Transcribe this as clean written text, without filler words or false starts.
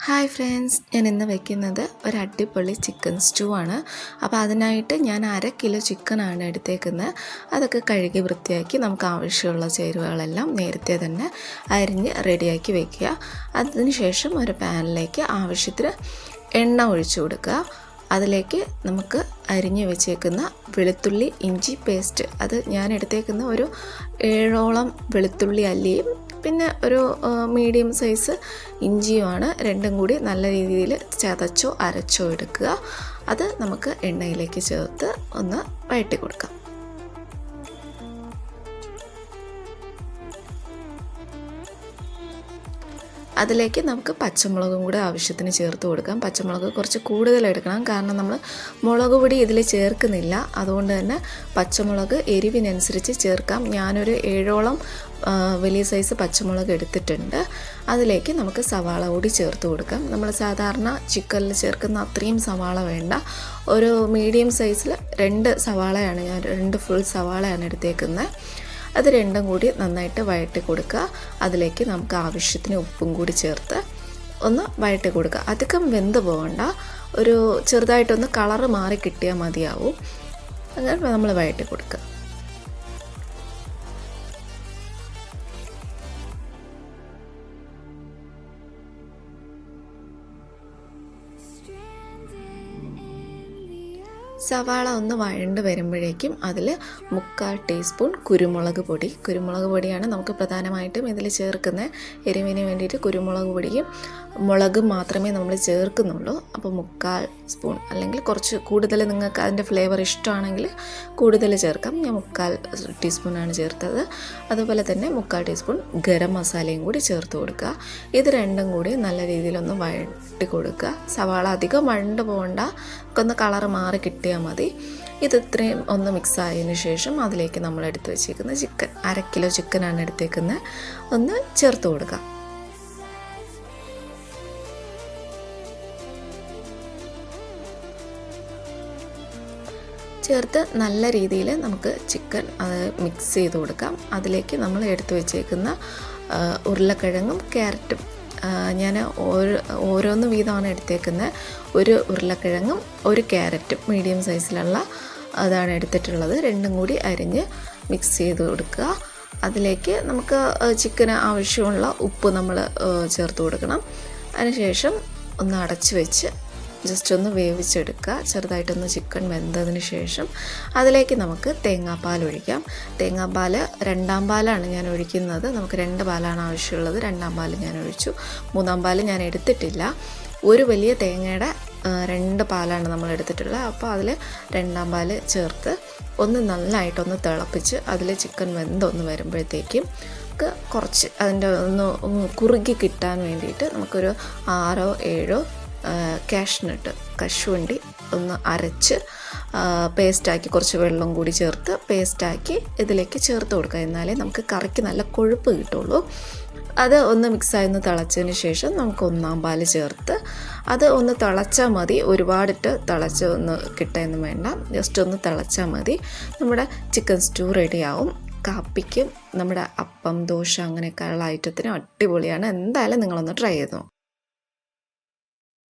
Hi friends, ഞാൻ ഇന്ന് വയ്ക്കുന്നത് ഒരു അടിപൊളി ചിക്കൻ സ്റ്റൂ ആണ്. അപ്പോൾ അതിനായിട്ട് ഞാൻ 1/2 കിലോ ചിക്കനാണ് എടുത്തേക്കുന്നത്. അതൊക്കെ കഴുകി വൃത്തിയാക്കി നമുക്ക് ആവശ്യമുള്ള ചേരുവകളെല്ലാം നേരത്തെ തന്നെ അരിഞ്ഞ് റെഡിയാക്കി വയ്ക്കുക. അതിനുശേഷം ഒരു പാനിലേക്ക് ആവശ്യത്തിന് എണ്ണ ഒഴിച്ചു കൊടുക്കുക. അതിലേക്ക് നമുക്ക് അരിഞ്ഞ് വെച്ചേക്കുന്ന വെളുത്തുള്ളി ഇഞ്ചി പേസ്റ്റ്, അത് ഞാൻ എടുത്തേക്കുന്ന ഒരു 7ഓളം വെളുത്തുള്ളി അല്ലിയും പിന്നെ ഒരു മീഡിയം സൈസ് ഇഞ്ചിയുമാണ്. രണ്ടും കൂടി നല്ല രീതിയിൽ ചതച്ചോ അരച്ചോ എടുക്കുക. അത് നമുക്ക് എണ്ണയിലേക്ക് ചേർത്ത് ഒന്ന് വഴറ്റി കൊടുക്കാം. അതിലേക്ക് നമുക്ക് പച്ചമുളകും കൂടെ ആവശ്യത്തിന് ചേർത്ത് കൊടുക്കാം. പച്ചമുളക് കുറച്ച് കൂടുതൽ എടുക്കണം, കാരണം നമ്മൾ മുളക് പൊടി ഇതിൽ ചേർക്കുന്നില്ല. അതുകൊണ്ട് തന്നെ പച്ചമുളക് എരിവിനനുസരിച്ച് ചേർക്കാം. ഞാനൊരു 7ഓളം വലിയ സൈസ് പച്ചമുളക് എടുത്തിട്ടുണ്ട്. അതിലേക്ക് നമുക്ക് സവാള കൂടി ചേർത്ത് കൊടുക്കാം. നമ്മൾ സാധാരണ ചിക്കനിൽ ചേർക്കുന്ന അത്രയും സവാള വേണ്ട. ഒരു മീഡിയം സൈസിൽ 2 സവാളയാണ് ഞാൻ 2 ഫുൾ സവാളയാണ് എടുത്തേക്കുന്നത്. അത് രണ്ടും കൂടി നന്നായിട്ട് വഴറ്റി കൊടുക്കുക. അതിലേക്ക് നമുക്ക് ആവശ്യത്തിന് ഉപ്പും കൂടി ചേർത്ത് ഒന്ന് വഴറ്റി കൊടുക്കുക. അധികം വെന്ത് പോകണ്ട, ഒരു ചെറുതായിട്ടൊന്ന് കളറ് മാറി കിട്ടിയാൽ മതിയാവും. അങ്ങനെ നമ്മൾ വഴറ്റി കൊടുക്കുക. സവാള ഒന്ന് വഴണ്ട് വരുമ്പോഴേക്കും അതിൽ 3/4 ടീസ്പൂൺ കുരുമുളക് പൊടിയാണ് നമുക്ക് പ്രധാനമായിട്ടും ഇതിൽ ചേർക്കുന്നത്. എരിവിന് വേണ്ടിയിട്ട് കുരുമുളക് പൊടിയും മുളകും മാത്രമേ നമ്മൾ ചേർക്കുന്നുള്ളൂ. അപ്പോൾ 3/4 സ്പൂൺ, അല്ലെങ്കിൽ കുറച്ച് കൂടുതൽ നിങ്ങൾക്ക് അതിൻ്റെ ഫ്ലേവർ ഇഷ്ടമാണെങ്കിൽ കൂടുതൽ ചേർക്കാം. ഞാൻ 3/4 ടീസ്പൂണാണ് ചേർത്തത്. അതുപോലെ തന്നെ 3/4 ടീസ്പൂൺ ഗരം മസാലയും കൂടി ചേർത്ത് കൊടുക്കുക. ഇത് രണ്ടും കൂടി നല്ല രീതിയിലൊന്ന് വഴറ്റി കൊടുക്കുക. സവാള അധികം വഴണ്ട് പോകണ്ട, ഒന്ന് കളറ് മാറി കിട്ടിയാൽ മതി. ഇത് ഇത്രയും ഒന്ന് മിക്സ് ആയതിനു ശേഷം അതിലേക്ക് നമ്മൾ എടുത്ത് വെച്ചേക്കുന്ന ചിക്കൻ, 1/2 കിലോ ചിക്കനാണ് എടുത്തേക്കുന്നത്, ഒന്ന് ചേർത്ത് കൊടുക്കാം. ചേർത്ത് നല്ല രീതിയിൽ നമുക്ക് ചിക്കൻ അത് മിക്സ് ചെയ്ത് കൊടുക്കാം. അതിലേക്ക് നമ്മൾ എടുത്തു വെച്ചേക്കുന്ന ഉരുളക്കിഴങ്ങും ക്യാരറ്റും, ഞാൻ ഓരോന്ന് വീതമാണ് എടുത്തേക്കുന്നത്. ഒരു ഉരുളക്കിഴങ്ങും ഒരു ക്യാരറ്റും മീഡിയം സൈസിലുള്ള അതാണ് എടുത്തിട്ടുള്ളത്. രണ്ടും കൂടി അരിഞ്ഞ് മിക്സ് ചെയ്ത് കൊടുക്കുക. അതിലേക്ക് നമുക്ക് ചിക്കന് ആവശ്യമുള്ള ഉപ്പ് നമ്മൾ ചേർത്ത് കൊടുക്കണം. അതിനുശേഷം ഒന്ന് അടച്ച് വെച്ച് ജസ്റ്റ് ഒന്ന് വേവിച്ചെടുക്കുക. ചെറുതായിട്ടൊന്ന് ചിക്കൻ വെന്തതിന് ശേഷം അതിലേക്ക് നമുക്ക് തേങ്ങാപ്പാൽ ഒഴിക്കാം. തേങ്ങാപ്പാൽ 2ാം പാലാണ് ഞാൻ ഒഴിക്കുന്നത്. നമുക്ക് 2 പാലാണ് ആവശ്യമുള്ളത്. 2ാം പാൽ ഞാൻ ഒഴിച്ചു. 3ാം പാൽ ഞാൻ എടുത്തിട്ടില്ല. ഒരു വലിയ തേങ്ങയുടെ 2 പാലാണ് നമ്മൾ എടുത്തിട്ടുള്ളത്. അപ്പോൾ അതിൽ 2ാം പാൽ ചേർത്ത് ഒന്ന് നല്ലതായിട്ടൊന്ന് തിളപ്പിച്ച് അതിൽ ചിക്കൻ വെന്തൊന്ന് വരുമ്പോഴത്തേക്കും കുറച്ച് അതിൻ്റെ ഒന്ന് കുറുകി കിട്ടാൻ വേണ്ടിയിട്ട് നമുക്കൊരു 6ഓ 7ഓ കശുവണ്ടി ഒന്ന് അരച്ച് പേസ്റ്റാക്കി, കുറച്ച് വെള്ളം കൂടി ചേർത്ത് പേസ്റ്റാക്കി ഇതിലേക്ക് ചേർത്ത് കൊടുക്കുക. എന്നാലേ നമുക്ക് കറിക്ക് നല്ല കൊഴുപ്പ് കിട്ടുള്ളൂ. അത് ഒന്ന് മിക്സായി ഒന്ന് തിളച്ചതിന് ശേഷം നമുക്ക് 1ാം പാൽ ചേർത്ത് അത് ഒന്ന് തിളച്ചാൽ മതി. ഒരുപാടിട്ട് തിളച്ച് ഒന്ന് കിട്ടുകയൊന്നും വേണ്ട, ജസ്റ്റ് ഒന്ന് തിളച്ചാൽ മതി. നമ്മുടെ ചിക്കൻ സ്റ്റൂ റെഡിയാവും. കാപ്പിക്കും നമ്മുടെ അപ്പം, ദോശ അങ്ങനെയൊക്കെയുള്ള ഐറ്റത്തിനും അടിപൊളിയാണ്. എന്തായാലും നിങ്ങളൊന്ന് ട്രൈ ചെയ്തു.